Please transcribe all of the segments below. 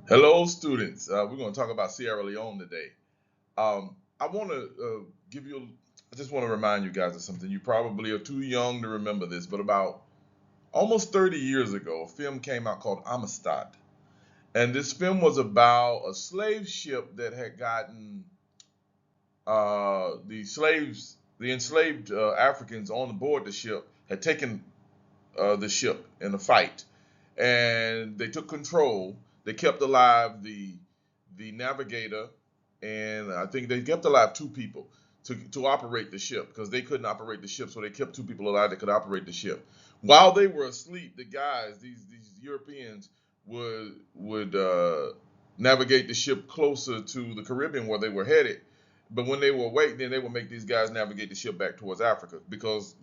Hello, students. We're going to talk about Sierra Leone today. I want to give you, I just want to remind you guys of something. You probably are too young to remember this, but about almost 30 years ago, a film came out called Amistad. And this film was about a slave ship that had gotten the enslaved Africans on board the ship, had taken the ship in a fight, and they took control. They kept alive the navigator, and I think they kept alive two people to operate the ship because they couldn't operate the ship, so they kept two people alive that could operate the ship. While they were asleep, the guys, these Europeans, would navigate the ship closer to the Caribbean where they were headed. But when they were awake, then they would make these guys navigate the ship back towards Africa because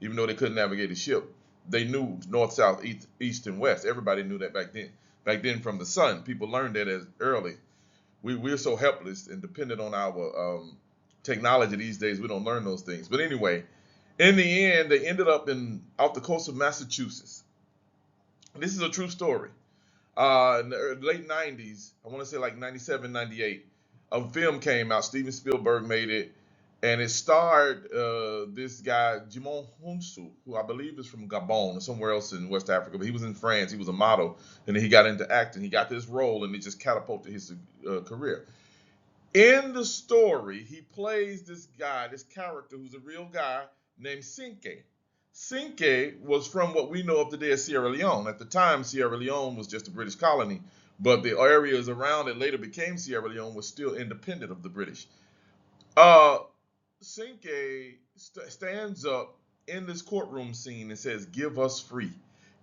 even though they couldn't navigate the ship, they knew north, south, east, and west. Everybody knew that back then. Back then, from the sun, people learned that as early. We're so helpless and dependent on our technology these days. We don't learn those things. But anyway, in the end, they ended up in off the coast of Massachusetts. This is a true story. In the late 90s, I want to say like 97, 98, a film came out. Steven Spielberg made it, and it starred this guy, Jimon Hunsu, who I believe is from Gabon or somewhere else in West Africa, but he was in France. He was a model, and then he got into acting. He got this role, and it just catapulted his career. In the story, he plays this guy, this character who's a real guy named Sinke. Sinke was from what we know of today as Sierra Leone. At the time, Sierra Leone was just a British colony, but the areas around it later became Sierra Leone was still independent of the British. Uh, Sinke stands up in this courtroom scene and says, "Give us free.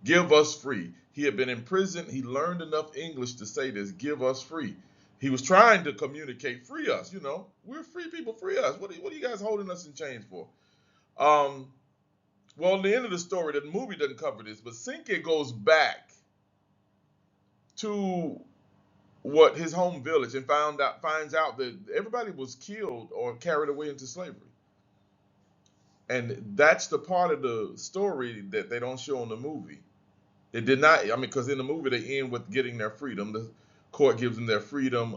Give us free." He had been in prison. He learned enough English to say this, "Give us free." He was trying to communicate, "Free us, we're free people, free us. What are you guys holding us in chains for?" Um, well, in the end of the story, the movie doesn't cover this, but Sinke goes back to what his home village and finds out that everybody was killed or carried away into slavery. And that's the part of the story that they don't show in the movie. It did not. I mean, because in the movie they end with getting their freedom. The court gives them their freedom.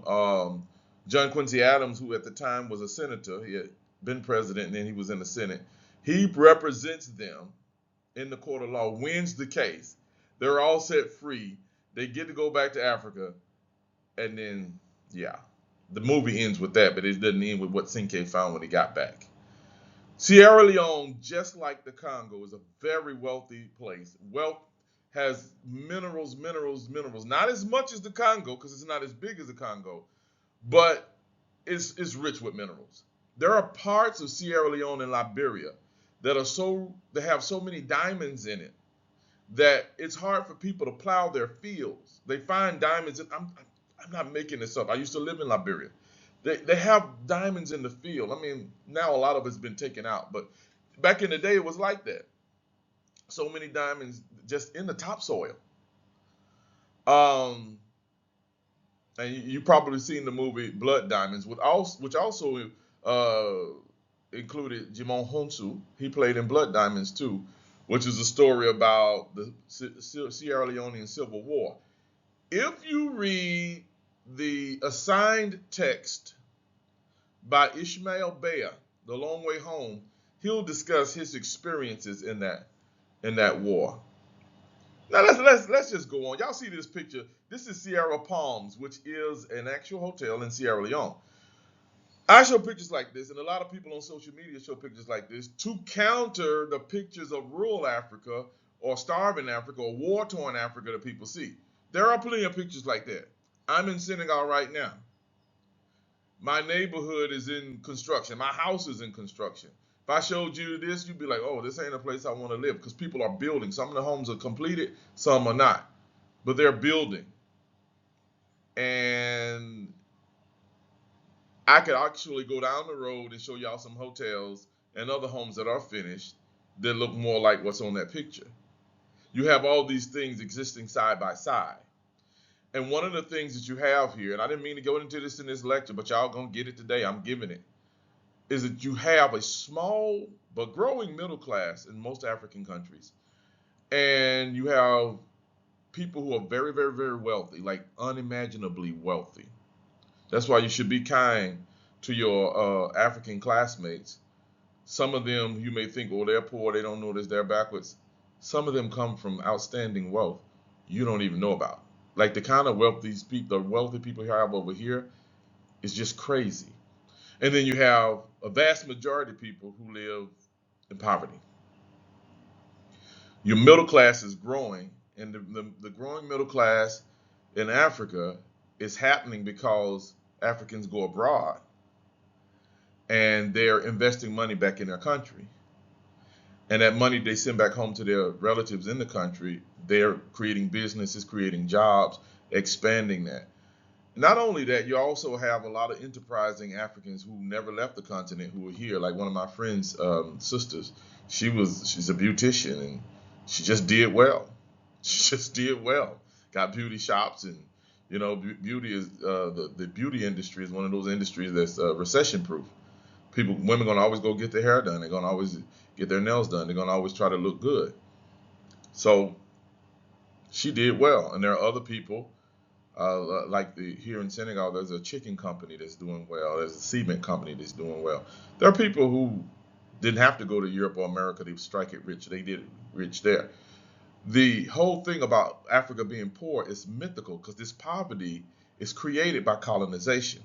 John Quincy Adams, who at the time was a senator, he had been president and then he was in the Senate. He represents them in the court of law, wins the case. They're all set free. They get to go back to Africa, and then yeah, the movie ends with that, but it doesn't end with what Sinke found when he got back. Sierra Leone, just like the Congo, is a very wealthy place. Wealth has minerals, minerals, minerals. Not as much as the Congo, because it's not as big as the Congo, but it's rich with minerals. There are parts of Sierra Leone and Liberia that have so many diamonds in it that it's hard for people to plow their fields. They find diamonds. I'm not making this up. I used to live in Liberia. They have diamonds in the field. I mean, now a lot of it's been taken out, but back in the day it was like that. So many diamonds just in the topsoil. Um, and you probably seen the movie Blood Diamonds, which also included Jimon Honsu. He played in Blood Diamonds too, which is a story about the Sierra Leonean Civil War. If you read the assigned text by Ishmael Bea, The Long Way Home, he'll discuss his experiences in that war. Now let's just go on. Y'all see this picture? This is Sierra Palms, which is an actual hotel in Sierra Leone. I show pictures like this, and a lot of people on social media show pictures like this to counter the pictures of rural Africa or starving Africa or war-torn Africa that people see. There are plenty of pictures like that. I'm in Senegal right now. My neighborhood is in construction. My house is in construction. If I showed you this, you'd be like, "Oh, this ain't a place I want to live," because people are building. Some of the homes are completed, some are not, but they're building. And I could actually go down the road and show y'all some hotels and other homes that are finished that look more like what's on that picture. You have all these things existing side by side. And one of the things that you have here, and I didn't mean to go into this in this lecture, but y'all gonna get it today, I'm giving it, is that you have a small but growing middle class in most African countries. And you have people who are very, very, very wealthy, like unimaginably wealthy. That's why you should be kind to your African classmates. Some of them you may think, oh, they're poor, they don't know this, they're backwards. Some of them come from outstanding wealth you don't even know about. Like the kind of wealth these people, the wealthy people have over here is just crazy. And then you have a vast majority of people who live in poverty. Your middle class is growing, and the growing middle class in Africa is happening because Africans go abroad and they're investing money back in their country. And that money they send back home to their relatives in the country, they're creating businesses, creating jobs, expanding that. Not only that, you also have a lot of enterprising Africans who never left the continent who are here. Like one of my friends' sisters, she's a beautician and she just did well. She just did well. Got beauty shops and beauty is the beauty industry is one of those industries that's recession proof. Women gonna always go get their hair done. They're gonna always get their nails done. They're gonna always try to look good. So she did well, and there are other people like here in Senegal. There's a chicken company that's doing well. There's a cement company that's doing well. There are people who didn't have to go to Europe or America to strike it rich. They did it rich there. The whole thing about Africa being poor is mythical because this poverty is created by colonization.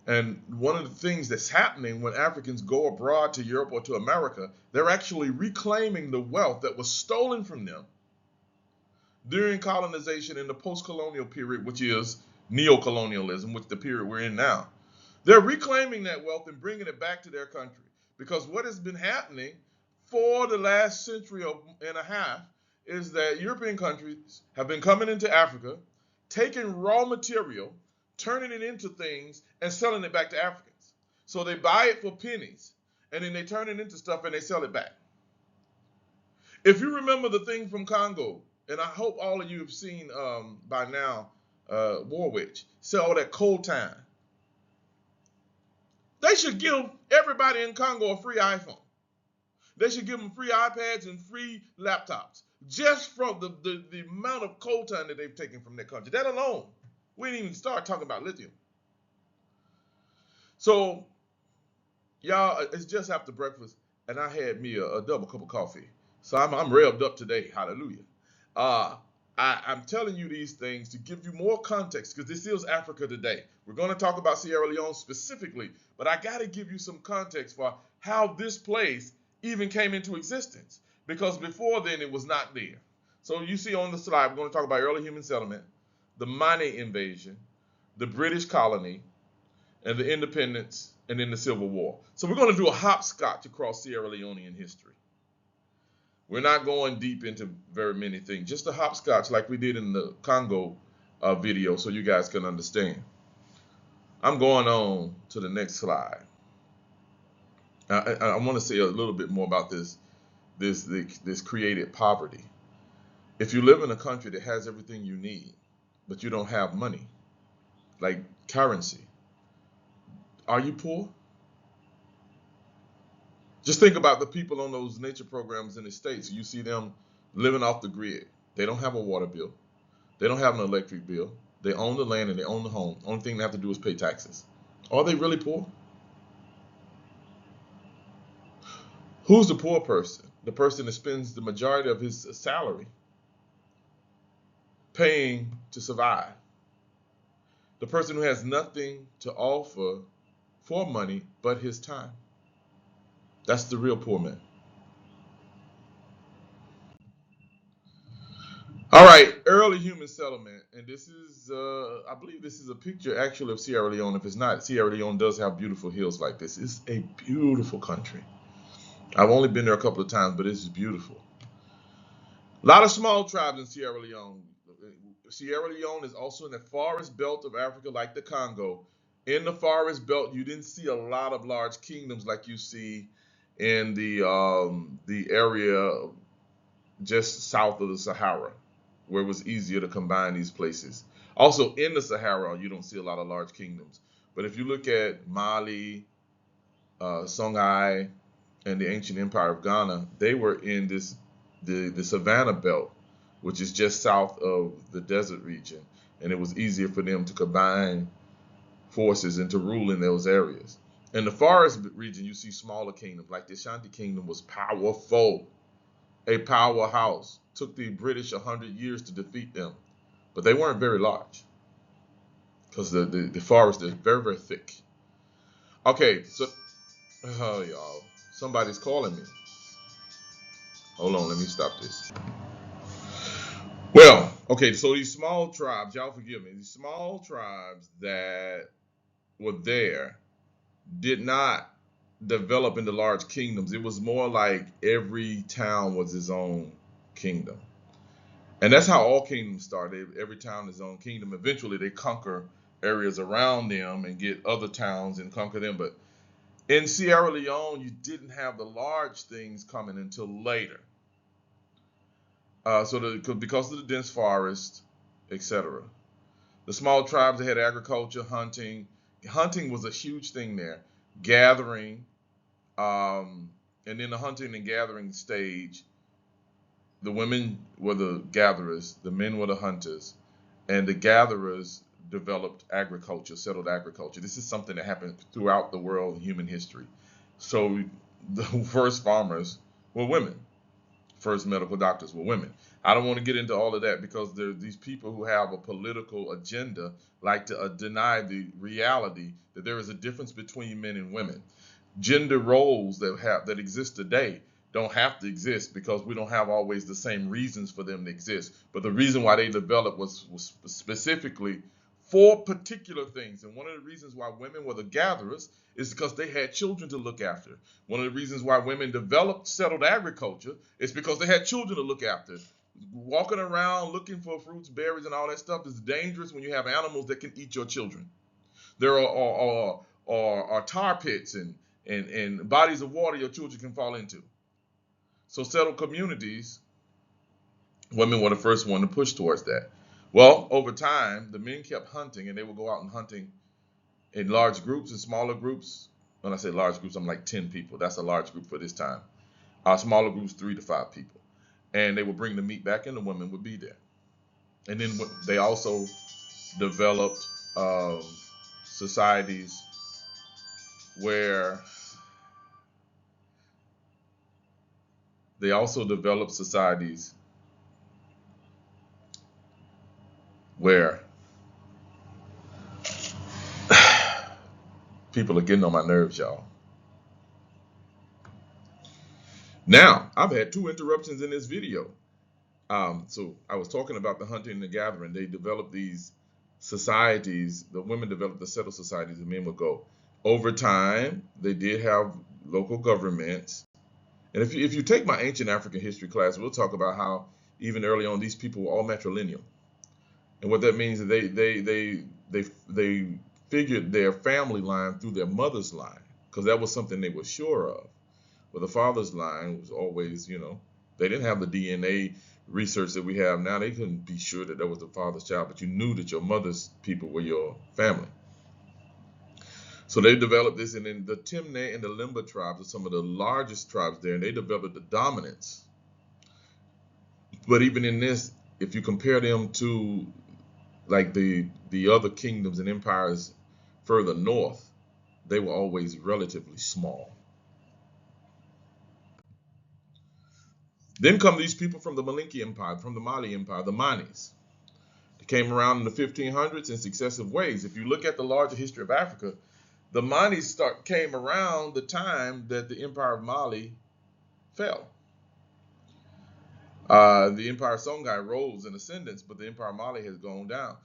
And one of the things that's happening when Africans go abroad to Europe or to America, they're actually reclaiming the wealth that was stolen from them during colonization in the post-colonial period, which is neo-colonialism, which is the period we're in now. They're reclaiming that wealth and bringing it back to their country. Because what has been happening for the last century and a half is that European countries have been coming into Africa, taking raw material, turning it into things, and selling it back to Africans. So they buy it for pennies, and then they turn it into stuff and they sell it back. If you remember the thing from Congo, and I hope all of you have seen by now Warwich, sell that coltan. They should give everybody in Congo a free iPhone. They should give them free iPads and free laptops just from the amount of coltan that they've taken from their country. That alone, we didn't even start talking about lithium. So, y'all, it's just after breakfast, and I had me a double cup of coffee. So I'm revved up today. Hallelujah. Uh, I'm telling you these things to give you more context because this is Africa today. We're going to talk about Sierra Leone specifically, but I got to give you some context for how this place even came into existence because before then it was not there. So you see on the slide, we're going to talk about early human settlement, the Mane invasion, the British colony, and the independence, and then the Civil War. So we're going to do a hopscotch across Sierra Leonean history. We're not going deep into very many things, just a hopscotch like we did in the Congo video so you guys can understand. I'm going on to the next slide. I want to say a little bit more about this created poverty. If you live in a country that has everything you need, but you don't have money, like currency, are you poor? Just think about the people on those nature programs in the States. You see them living off the grid. They don't have a water bill. They don't have an electric bill. They own the land and they own the home. Only thing they have to do is pay taxes. Are they really poor? Who's the poor person? The person that spends the majority of his salary paying to survive. The person who has nothing to offer for money but his time. That's the real poor man. All right, early human settlement, and this is, I believe this is a picture actually of Sierra Leone. If it's not, Sierra Leone does have beautiful hills like this. It's a beautiful country. I've only been there a couple of times, but it's beautiful. A lot of small tribes in Sierra Leone. Sierra Leone is also in the forest belt of Africa, like the Congo. In the forest belt, you didn't see a lot of large kingdoms like you see in the area just south of the Sahara, where it was easier to combine these places. Also, in the Sahara, you don't see a lot of large kingdoms. But if you look at Mali, Songhai, and the ancient empire of Ghana, they were in the savannah belt, which is just south of the desert region, and it was easier for them to combine forces and to rule in those areas. In the forest region, you see smaller kingdoms, like the Ashanti kingdom was powerful, a powerhouse. Took the British 100 years to defeat them, but they weren't very large because the forest is very, very thick. Okay, so, oh, y'all, somebody's calling me. Hold on, let me stop this. Well, okay, so these small tribes, y'all forgive me, these small tribes that were there did not develop into large kingdoms. It was more like every town was its own kingdom. And that's how all kingdoms started. Every town is its own kingdom. Eventually, they conquer areas around them and get other towns and conquer them. But in Sierra Leone, you didn't have the large things coming until later. Because of the dense forest, etc. The small tribes, they had agriculture, hunting. Hunting was a huge thing there. Gathering, and in the hunting and gathering stage, the women were the gatherers, the men were the hunters, and the gatherers developed agriculture, settled agriculture. This is something that happened throughout the world in human history. So the first farmers were women. First medical doctors were women. I don't want to get into all of that because there are these people who have a political agenda like to deny the reality that there is a difference between men and women. Gender roles that exist today don't have to exist because we don't have always the same reasons for them to exist. But the reason why they developed was specifically for particular things. And one of the reasons why women were the gatherers is because they had children to look after. One of the reasons why women developed settled agriculture is because they had children to look after. Walking around looking for fruits, berries, and all that stuff is dangerous when you have animals that can eat your children. There are tar pits and bodies of water your children can fall into. So settled communities, women were the first one to push towards that. Well, over time, the men kept hunting, and they would go out and hunting in large groups and smaller groups. When I say large groups, I'm like 10 people. That's a large group for this time. Smaller groups, 3 to 5 people. And they would bring the meat back, and the women would be there. And then they also developed societies where people are getting on my nerves, y'all. Now, I've had 2 interruptions in this video. So I was talking about the hunting and the gathering. They developed these societies. The women developed the settled societies. The men would go. Over time, they did have local governments. And if you take my ancient African history class, we'll talk about how even early on these people were all matrilineal. And what that means is they figured their family line through their mother's line, because that was something they were sure of. But the father's line was always, they didn't have the DNA research that we have now. They couldn't be sure that was the father's child, but you knew that your mother's people were your family. So they developed this, and then the Timne and the Limba tribes are some of the largest tribes there, and they developed the dominance. But even in this, if you compare them to like the other kingdoms and empires further north, they were always relatively small. Then come these people from the Malinke Empire, from the Mali Empire, the Manis. They came around in the 1500s in successive waves. If you look at the larger history of Africa, the Manis came around the time that the Empire of Mali fell. The Empire of Songhai rose in ascendance, but the Empire of Mali has gone down.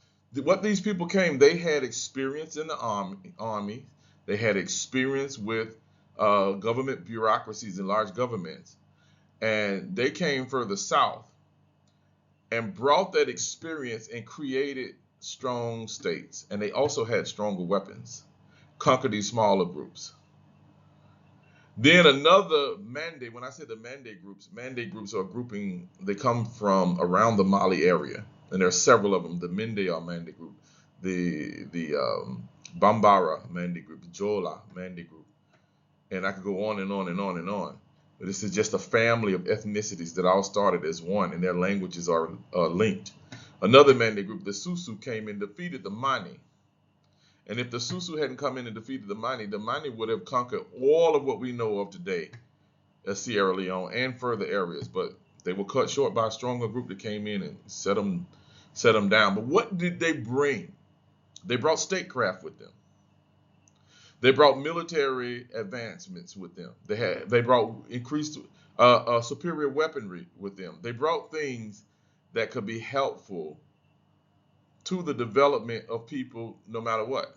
What these people came, they had experience in the army. They had experience with government bureaucracies and large governments. And they came further south and brought that experience and created strong states. And they also had stronger weapons, conquered these smaller groups. Then another mandate, when I say the mandate groups are grouping, they come from around the Mali area. And there are several of them. The Mende are mandate group, the Bambara mandate group, the Jola mandate group. And I could go on and on and on and on. This is just a family of ethnicities that all started as one, and their languages are linked. Another Mande group, the Susu, came and defeated the Mani. And if the Susu hadn't come in and defeated the Mani would have conquered all of what we know of today as Sierra Leone and further areas. But they were cut short by a stronger group that came in and set them down. But what did they bring? They brought statecraft with them. They brought military advancements with them. They brought increased superior weaponry with them. They brought things that could be helpful to the development of people no matter what.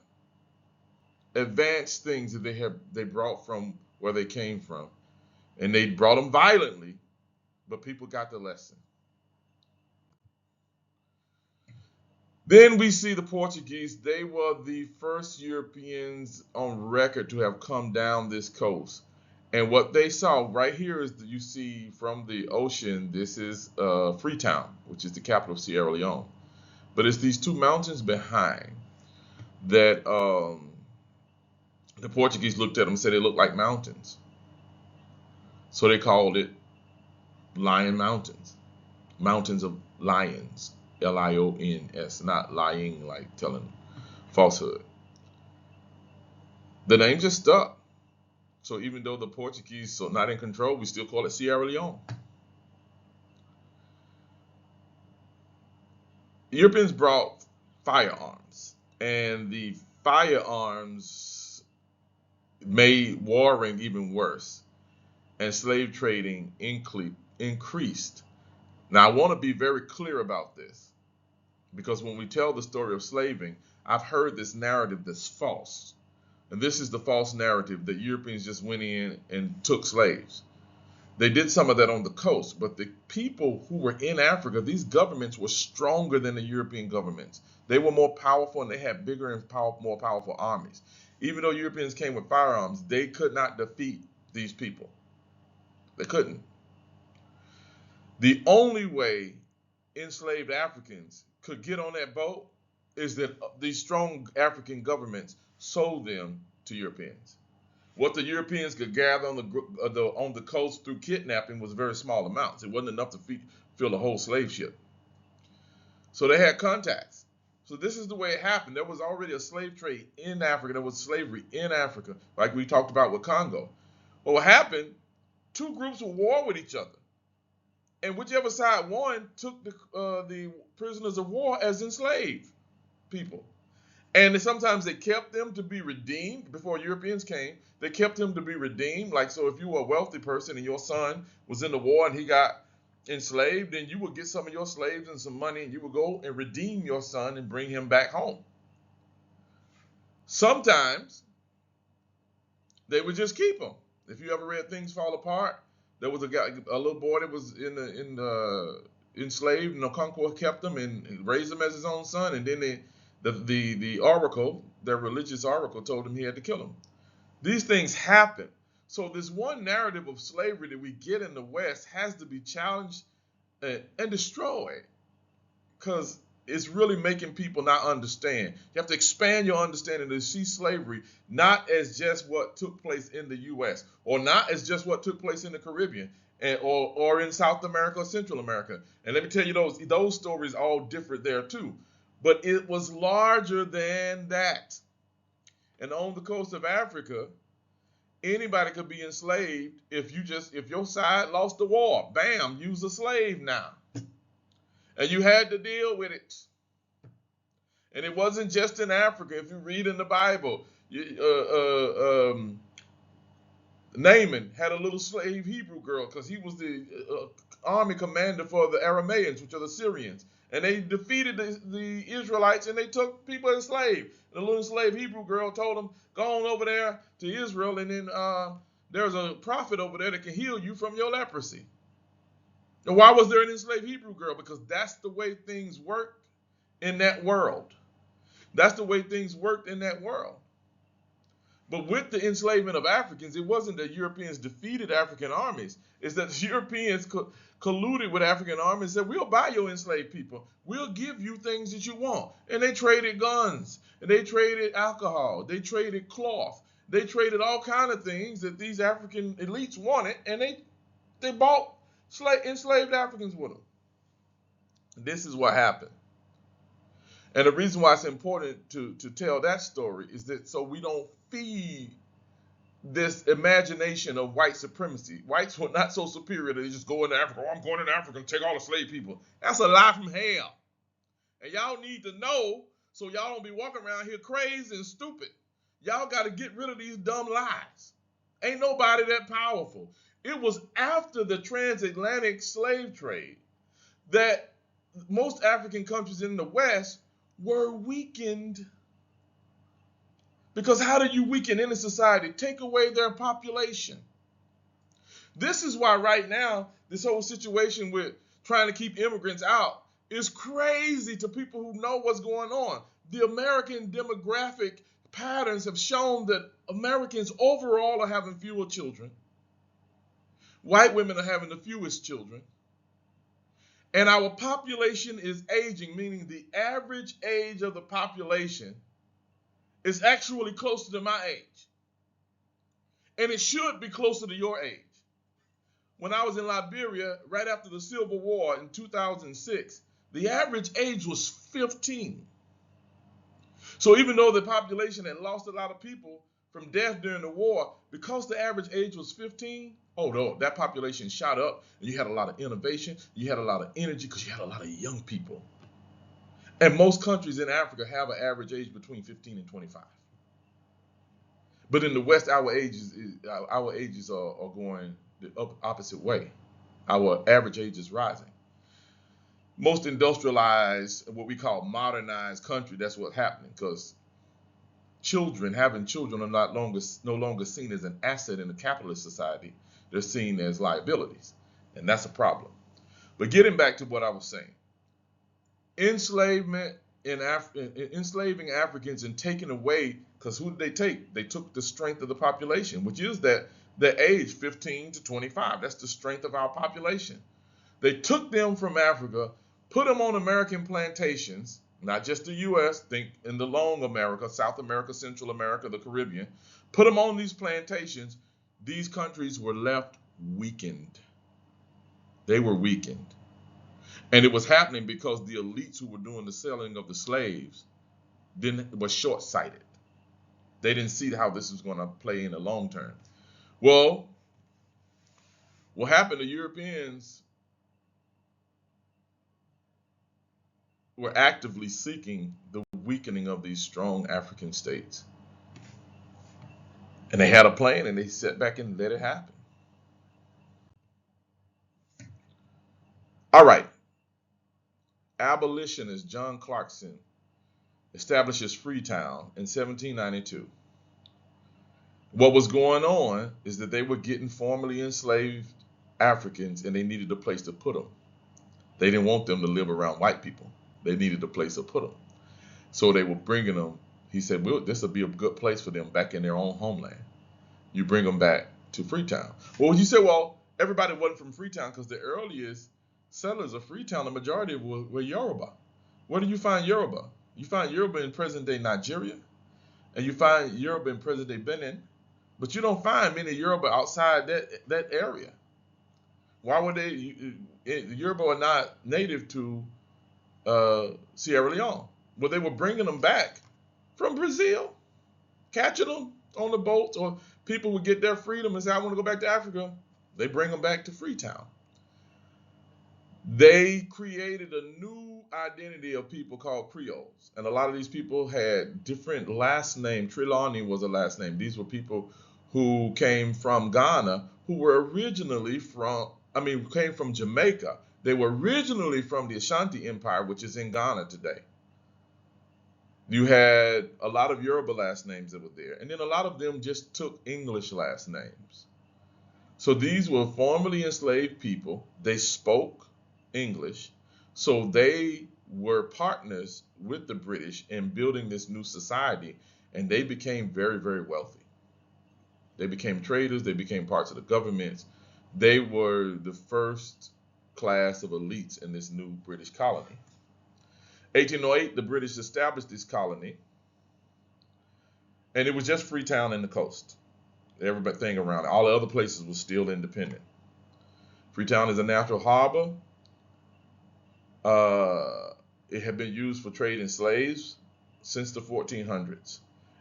Advanced things that they brought from where they came from. And they brought them violently, but people got the lesson. Then we see the Portuguese. They were the first Europeans on record to have come down this coast. And what they saw right here is that you see from the ocean, this is Freetown, which is the capital of Sierra Leone. But it's these two mountains behind that the Portuguese looked at them and said they looked like mountains. So they called it Lion Mountains, Mountains of Lions. Lions, not lying like telling falsehood. The name just stuck. So even though the Portuguese are not in control, we still call it Sierra Leone. Europeans brought firearms, and the firearms made warring even worse, and slave trading increased. Now, I want to be very clear about this, because when we tell the story of slaving, I've heard this narrative that's false. And this is the false narrative that Europeans just went in and took slaves. They did some of that on the coast, but the people who were in Africa, these governments were stronger than the European governments. They were more powerful, and they had bigger and more powerful armies. Even though Europeans came with firearms, they could not defeat these people. They couldn't. The only way enslaved Africans could get on that boat is that these strong African governments sold them to Europeans. What the Europeans could gather on the coast through kidnapping was very small amounts. It wasn't enough to fill a whole slave ship. So they had contacts. So this is the way it happened. There was already a slave trade in Africa. There was slavery in Africa, like we talked about with Congo. Well, what happened, two groups were war with each other. And whichever side won took the prisoners of war as enslaved people. And sometimes they kept them to be redeemed before Europeans came. They kept them to be redeemed. Like, so if you were a wealthy person and your son was in the war and he got enslaved, then you would get some of your slaves and some money, and you would go and redeem your son and bring him back home. Sometimes they would just keep him. If you ever read Things Fall Apart, there was a little boy that was enslaved, and Okonkwo kept him and raised him as his own son. And then the oracle, their religious oracle, told him he had to kill him. These things happen. So this one narrative of slavery that we get in the West has to be challenged and destroyed, because it's really making people not understand. You have to expand your understanding to see slavery not as just what took place in the U.S. or not as just what took place in the Caribbean or in South America or Central America. And let me tell you, those stories all differed there too. But it was larger than that. And on the coast of Africa, anybody could be enslaved if your side lost the war. Bam, you's a slave now. And you had to deal with it. And it wasn't just in Africa. If you read in the Bible, Naaman had a little slave Hebrew girl because he was the army commander for the Arameans, which are the Syrians. And they defeated the Israelites, and they took people as slaves. The little slave Hebrew girl told them, go on over there to Israel, and then there's a prophet over there that can heal you from your leprosy. And why was there an enslaved Hebrew girl? Because that's the way things worked in that world. That's the way things worked in that world. But with the enslavement of Africans, it wasn't that Europeans defeated African armies. It's that the Europeans colluded with African armies and said, we'll buy your enslaved people. We'll give you things that you want. And they traded guns. And they traded alcohol. They traded cloth. They traded all kinds of things that these African elites wanted. And they They bought enslaved Africans with them. This is what happened. And the reason why it's important to tell that story is that so we don't feed this imagination of white supremacy. Whites were not so superior that they just go into Africa. Oh, I'm going into Africa and take all the slave people. That's a lie from hell. And y'all need to know so y'all don't be walking around here crazy and stupid. Y'all got to get rid of these dumb lies. Ain't nobody that powerful. It was after the transatlantic slave trade that most African countries in the West were weakened. Because how do you weaken any society? Take away their population. This is why right now, this whole situation with trying to keep immigrants out is crazy to people who know what's going on. The American demographic patterns have shown that Americans overall are having fewer children. White women are having the fewest children. And our population is aging, meaning the average age of the population is actually closer to my age. And it should be closer to your age. When I was in Liberia, right after the Civil War in 2006, the average age was 15. So even though the population had lost a lot of people from death during the war, because the average age was 15, oh no, that population shot up, and you had a lot of innovation, you had a lot of energy because you had a lot of young people. And most countries in Africa have an average age between 15 and 25. But in the West, our ages are going the opposite way. Our average age is rising. Most industrialized, what we call modernized country, that's what's happening, because having children are no longer seen as an asset in a capitalist society. They're seen as liabilities, and that's a problem. But getting back to what I was saying, enslaving Africans and taking away, because who did they take? They took the strength of the population, which is that the age 15 to 25. That's the strength of our population. They took them from Africa, put them on American plantations, not just the U.S., think in the long America, South America, Central America, the Caribbean, put them on these plantations. These countries were left weakened. They were weakened. And it was happening because the elites who were doing the selling of the slaves were short-sighted. They didn't see how this was going to play in the long term. Well, what happened, the Europeans were actively seeking the weakening of these strong African states. And they had a plan, and they sat back and let it happen. All right. Abolitionist John Clarkson establishes Freetown in 1792. What was going on is that they were getting formerly enslaved Africans, and they needed a place to put them. They didn't want them to live around white people. They needed a place to put them. So they were bringing them. He said, well, this will be a good place for them back in their own homeland. You bring them back to Freetown. Well, you say, well, everybody wasn't from Freetown because the earliest settlers of Freetown, the majority were Yoruba. Where do you find Yoruba? You find Yoruba in present-day Nigeria, and you find Yoruba in present-day Benin, but you don't find many Yoruba outside that area. Why would they? Yoruba are not native to Sierra Leone. Well, they were bringing them back from Brazil, catching them on the boats, or people would get their freedom and say, I want to go back to Africa. They bring them back to Freetown. They created a new identity of people called Creoles. And a lot of these people had different last names. Trelawney was a last name. These were people who came from Ghana, who were originally came from Jamaica. They were originally from the Ashanti Empire, which is in Ghana today. You had a lot of Yoruba last names that were there. And then a lot of them just took English last names. So these were formerly enslaved people. They spoke English. So they were partners with the British in building this new society. And they became very, very wealthy. They became traders. They became parts of the governments. They were the first class of elites in this new British colony. 1808, the British established this colony, and it was just Freetown and the coast. Everything around it. All the other places were still independent. Freetown is a natural harbor. It had been used for trading slaves since the 1400s.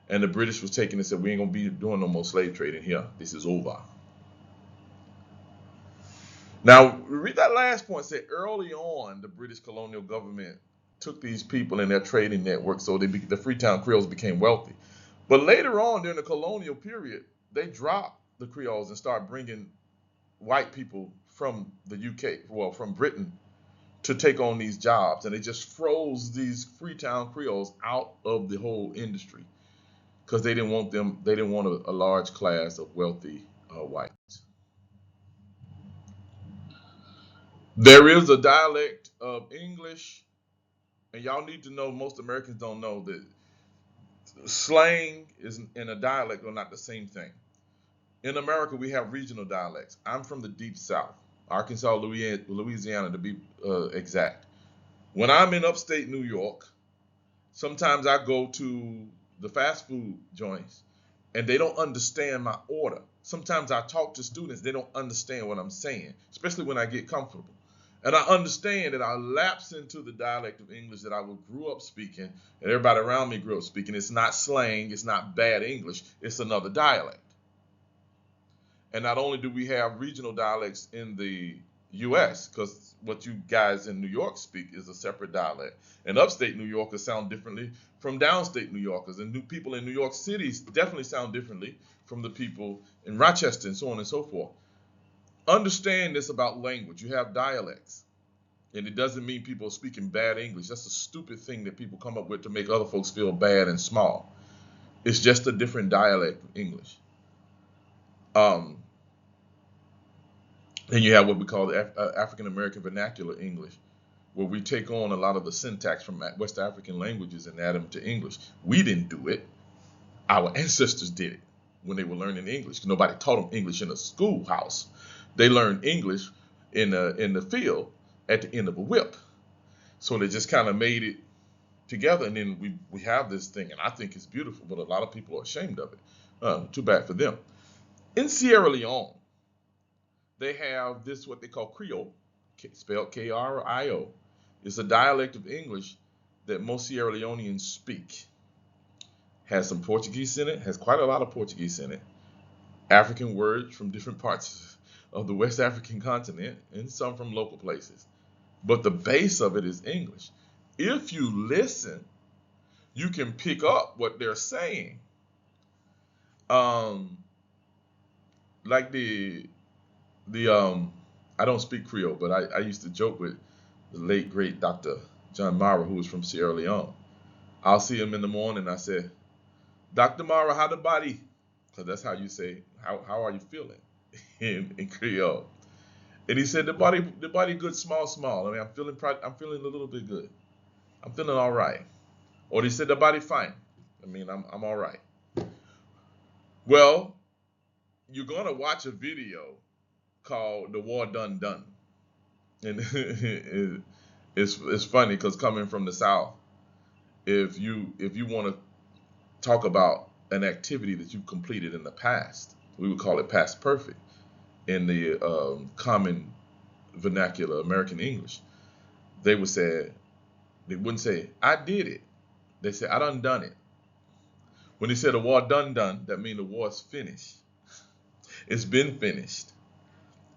And the British was taking it and said, we ain't going to be doing no more slave trading here. This is over. Now, read that last point. Say early on, the British colonial government took these people in their trading network, so the Freetown Creoles became wealthy. But later on, during the colonial period, they dropped the Creoles and started bringing white people from the UK, well, from Britain, to take on these jobs. And they just froze these Freetown Creoles out of the whole industry because they didn't want them. They didn't want a large class of wealthy whites. There is a dialect of English, and y'all need to know, most Americans don't know that slang is and a dialect are not the same thing. In America, we have regional dialects. I'm from the deep south, Arkansas, Louisiana to be exact. When I'm in upstate New York, sometimes I go to the fast food joints and they don't understand my order. Sometimes I talk to students, they don't understand what I'm saying, especially when I get comfortable. And I understand that I lapse into the dialect of English that I grew up speaking, and everybody around me grew up speaking. It's not slang, it's not bad English, it's another dialect. And not only do we have regional dialects in the US, because what you guys in New York speak is a separate dialect. And upstate New Yorkers sound differently from downstate New Yorkers. And new people in New York City definitely sound differently from the people in Rochester and so on and so forth. Understand this about language. You have dialects. And it doesn't mean people are speaking bad English. That's a stupid thing that people come up with to make other folks feel bad and small. It's just a different dialect of English. Then you have what we call the African American Vernacular English, where we take on a lot of the syntax from West African languages and add them to English. We didn't do it. Our ancestors did it when they were learning English. Nobody taught them English in a schoolhouse. They learned English in the field at the end of a whip. So they just kind of made it together, and then we have this thing, and I think it's beautiful, but a lot of people are ashamed of it. Too bad for them. In Sierra Leone, they have this, what they call Krio, spelled K-R-I-O. It's a dialect of English that most Sierra Leoneans speak. Has some Portuguese in it, has quite a lot of Portuguese in it. African words from different parts of the West African continent, and some from local places. But the base of it is English. If you listen, you can pick up what they're saying. Like I don't speak Creole, but I used to joke with the late great Dr. John Mara, who was from Sierra Leone. I'll see him in the morning. I said, Dr. Mara, how the body? Because that's how you say, how are you feeling in Creole? And he said, the body good, small. I mean, I'm feeling a little bit good. I'm feeling all right. Or he said, the body fine. I mean, I'm all right. Well, you're gonna watch a video called "The War Done," and it's funny because coming from the South, if you want to talk about an activity that you've completed in the past, we would call it past perfect in the common vernacular American English. They wouldn't say I did it. They say I done it. When they say the war done, that means the war's finished. It's been finished.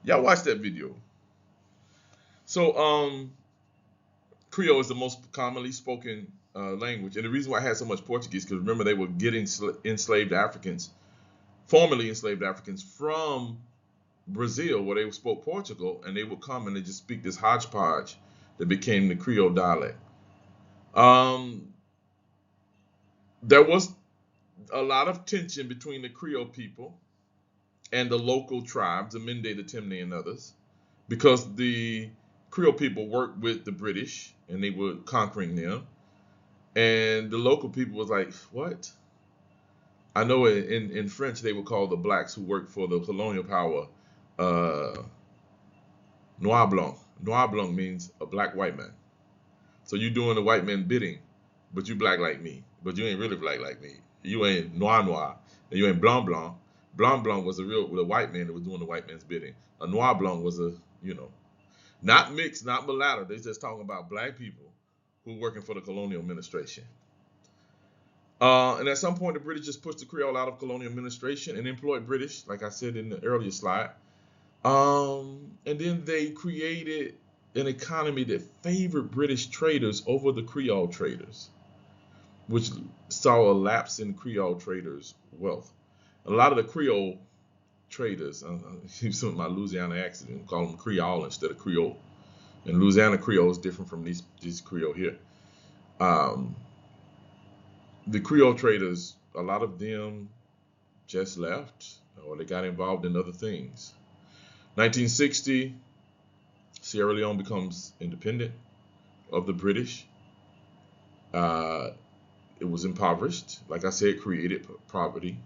Y'all watch that video. So Creole is the most commonly spoken language, and the reason why I had so much Portuguese, because remember they were getting enslaved Africans, formerly enslaved Africans from Brazil, where they spoke Portugal, and they would come and they just speak this hodgepodge that became the Creole dialect. There was a lot of tension between the Creole people and the local tribes, the Mende, the Temne, and others, because the Creole people worked with the British and they were conquering them, and the local people was like, what? I know in French they would call the blacks who worked for the colonial power noir blanc. Noir blanc means a black white man. So you doing the white man bidding, but you black like me, but you ain't really black like me. You ain't noir, and you ain't blanc. Blanc was the white man that was doing the white man's bidding. A noir blanc was a you know, not mixed, not mulatto. They're just talking about black people who were working for the Colonial Administration. And at some point, the British just pushed the Creole out of Colonial Administration and employed British, like I said in the earlier slide. And then they created an economy that favored British traders over the Creole traders, which saw a lapse in Creole traders' wealth. A lot of the Creole traders, some of my Louisiana accent, call them Creole instead of Creole. And Louisiana Creole is different from these Creole here. The Creole traders, a lot of them just left or they got involved in other things. 1960, Sierra Leone becomes independent of the British. It was impoverished. Like I said, created poverty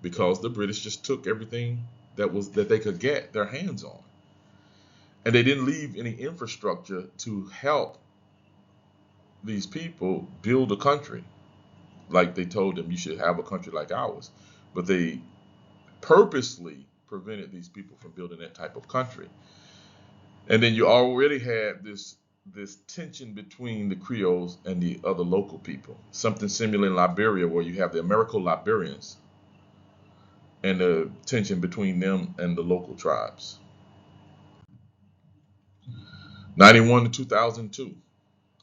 because the British just took everything that they could get their hands on. And they didn't leave any infrastructure to help these people build a country. Like they told them, you should have a country like ours. But they purposely prevented these people from building that type of country. And then you already had this tension between the Creoles and the other local people. Something similar in Liberia, where you have the Americo-Liberians and the tension between them and the local tribes. 91 to 2002.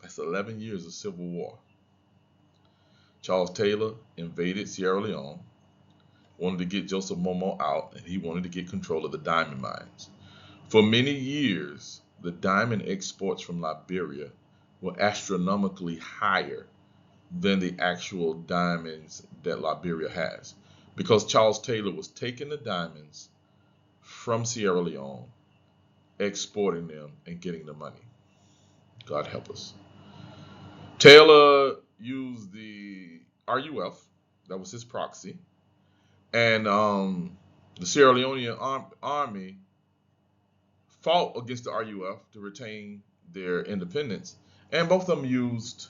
That's 11 years of civil war. Charles Taylor invaded Sierra Leone, wanted to get Joseph Momo out, and he wanted to get control of the diamond mines. For many years, the diamond exports from Liberia were astronomically higher than the actual diamonds that Liberia has, because Charles Taylor was taking the diamonds from Sierra Leone, exporting them, and getting the money. God help us. Taylor used the RUF, that was his proxy, and the Sierra Leonean army fought against the RUF to retain their independence, and both of them used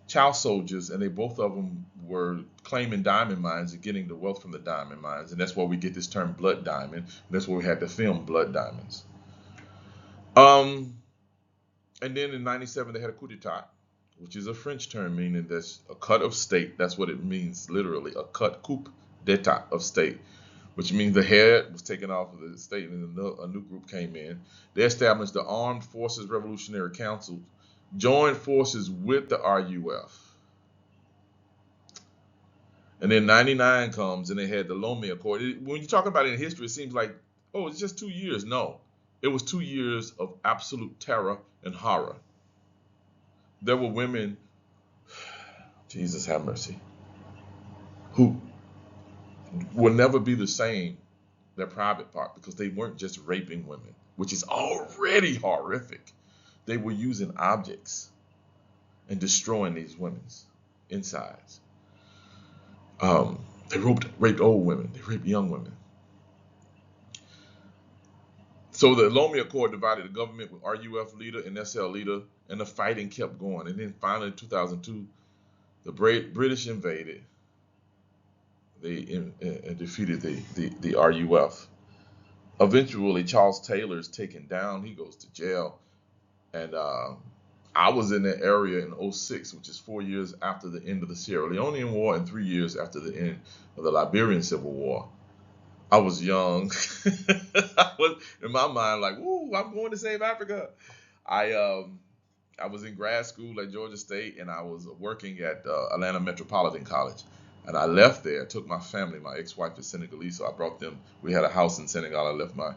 child soldiers, and both of them were claiming diamond mines and getting the wealth from the diamond mines, and that's where we get this term blood diamond. That's where we had the film Blood Diamonds. And then in 97 they had a coup d'etat, which is a French term meaning that's a cut of state. That's what it means literally, a cut, coup d'etat of state, which means the head was taken off of the state and a new group came in. They established the Armed Forces Revolutionary Council, joined forces with the RUF. And then 99 comes and they had the Lomé Accord. When you talk about it in history, it seems like, oh, it's just 2 years. No, it was 2 years of absolute terror and horror. There were women, Jesus have mercy, who will never be the same, their private part, because they weren't just raping women, which is already horrific. They were using objects and destroying these women's insides. They raped old women. They raped young women. So the Lomé Accord divided the government with RUF leader and SL leader, and the fighting kept going. And then finally in 2002, the British invaded. They defeated the RUF. Eventually, Charles Taylor is taken down. He goes to jail. And I was in that area in 2006, which is 4 years after the end of the Sierra Leonean War and 3 years after the end of the Liberian Civil War. I was young. I was in my mind like, "Woo, I'm going to save Africa." I was in grad school at Georgia State, and I was working at Atlanta Metropolitan College. And I left there, took my family. My ex-wife is Senegalese, so I brought them. We had a house in Senegal. I left my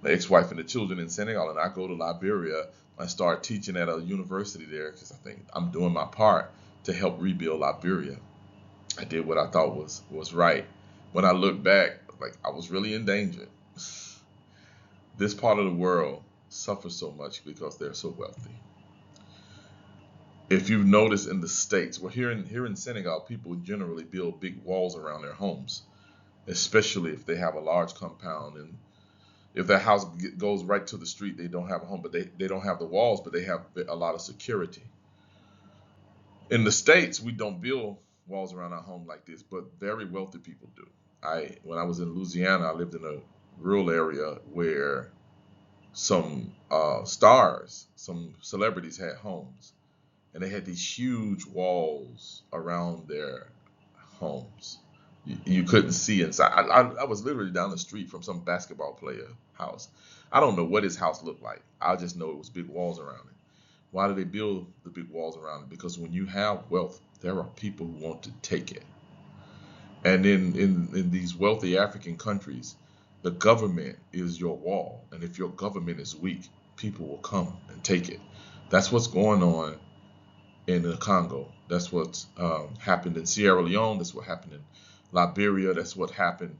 ex-wife and the children in Senegal, and I go to Liberia and start teaching at a university there because I think I'm doing my part to help rebuild Liberia. I did what I thought was right. When I look back, like I was really in danger. This part of the world suffers so much because they're so wealthy. If you've noticed in the States, well, here in Senegal, people generally build big walls around their homes, especially if they have a large compound. And if their house goes right to the street, they don't have a home, but they don't have the walls, but they have a lot of security. In the States, we don't build walls around our home like this, but very wealthy people do. When I was in Louisiana, I lived in a rural area where some stars, some celebrities had homes, and they had these huge walls around their homes. You couldn't see inside. I was literally down the street from some basketball player house. I don't know what his house looked like. I just know it was big walls around it. Why do they build the big walls around it? Because when you have wealth, there are people who want to take it. And in these wealthy African countries, the government is your wall. And if your government is weak, people will come and take it. That's what's going on in the Congo. That's what's happened in Sierra Leone. That's what happened in Liberia. That's what happened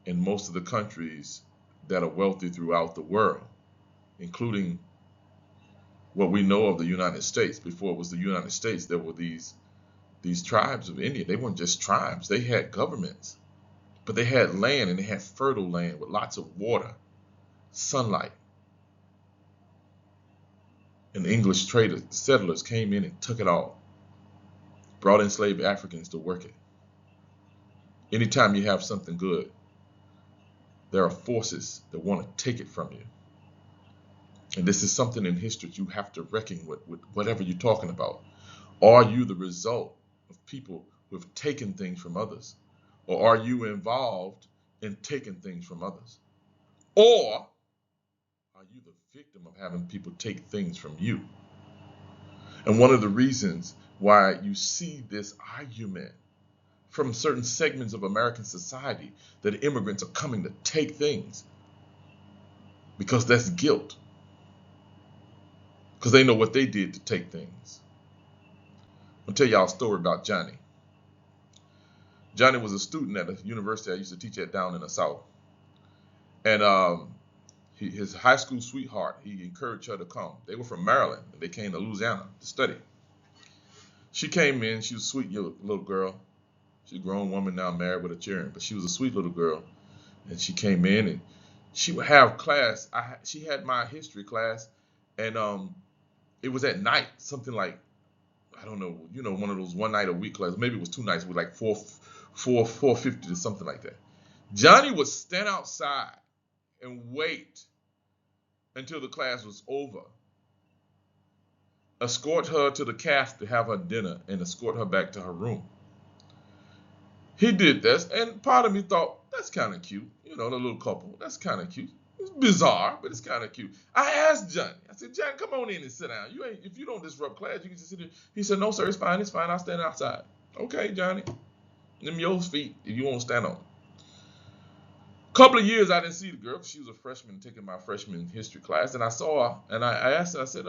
in most of the countries that are wealthy throughout the world, including what we know of the United States. Before it was the United States, there were these tribes of India. They weren't just tribes. They had governments, but they had land, and they had fertile land with lots of water, sunlight. And English traders, settlers came in and took it all, brought enslaved Africans to work it. Anytime you have something good, there are forces that want to take it from you. And this is something in history you have to reckon with whatever you're talking about. Are you the result of people who have taken things from others? Or are you involved in taking things from others? Or are you the victim of having people take things from you? And one of the reasons why you see this argument from certain segments of American society that immigrants are coming to take things, because that's guilt. Because they know what they did to take things. I'll tell y'all a story about Johnny. Johnny was a student at a university I used to teach at down in the South. And his high school sweetheart, he encouraged her to come. They were from Maryland, and they came to Louisiana to study. She came in, she was a sweet little girl. She's a grown woman now, married with a children, but she was a sweet little girl. And she came in, and she would have class. She had my history class, and it was at night, something like, I don't know, one of those one night a week classes. Maybe it was 2 nights with like 450 or something like that. Johnny would stand outside and wait until the class was over, escort her to the cafe to have her dinner, and escort her back to her room. He did this, and part of me thought, that's kind of cute. The little couple, that's kind of cute. It's bizarre, but it's kind of cute. I asked Johnny, I said, Johnny, come on in and sit down. If you don't disrupt class, you can just sit here. He said, no, sir, it's fine, I'll stand outside. Okay, Johnny, them your feet if you won't stand on. Couple of years I didn't see the girl because she was a freshman taking my freshman history class, and I saw her, and I asked her, I said,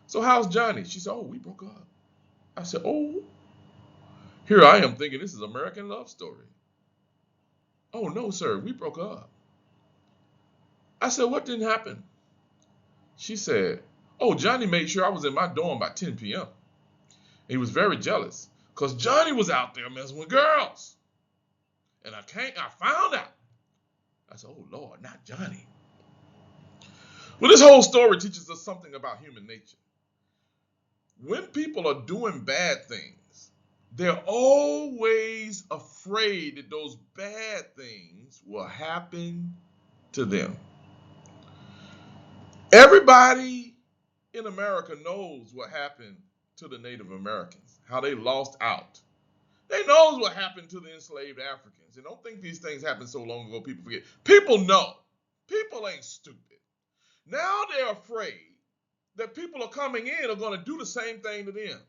so how's Johnny? She said, oh, we broke up. I said, oh. Here I am thinking this is American Love Story. Oh, no, sir, we broke up. I said, what didn't happen? She said, oh, Johnny made sure I was in my dorm by 10 p.m. He was very jealous because Johnny was out there messing with girls. And I found out. I said, oh, Lord, not Johnny. Well, this whole story teaches us something about human nature. When people are doing bad things, they're always afraid that those bad things will happen to them. Everybody in America knows what happened to the Native Americans, how they lost out. They knows what happened to the enslaved Africans. And don't think these things happened so long ago, people forget. People know. People ain't stupid. Now they're afraid that people are coming in are going to do the same thing to them.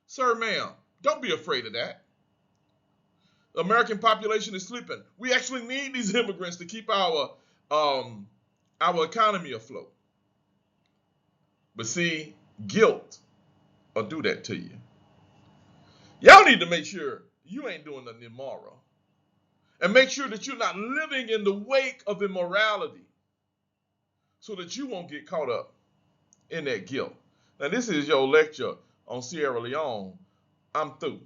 Sir, ma'am, don't be afraid of that. The American population is sleeping. We actually need these immigrants to keep our economy afloat. But see, guilt will do that to you. Y'all need to make sure you ain't doing nothing immoral. And make sure that you're not living in the wake of immorality so that you won't get caught up in that guilt. Now, this is your lecture on Sierra Leone. I'm through.